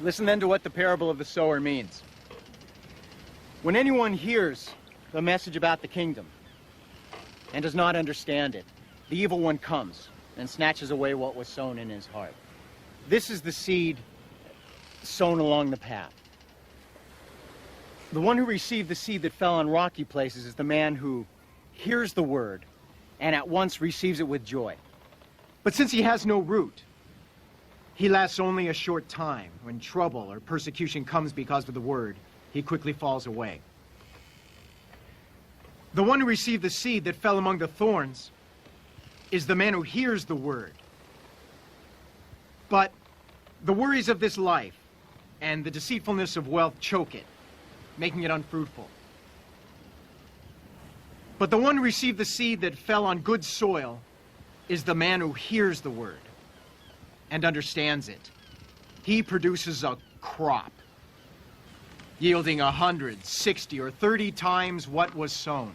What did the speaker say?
Listen then to what the parable of the sower means. When anyone hears the message about the kingdom and does not understand it, the evil one comes and snatches away what was sown in his heart. This is the seed sown along the path. The one who received the seed that fell on rocky places is the man who hears the word and at once receives it with joy. But since he has no root, he lasts only a short time. When trouble or persecution comes because of the word, he quickly falls away. The one who received the seed that fell among the thorns is the man who hears the word. But the worries of this life and the deceitfulness of wealth choke it, making it unfruitful. But the one who received the seed that fell on good soil is the man who hears the word and understands it. He produces a crop, yielding 100, 60, or 30 times what was sown.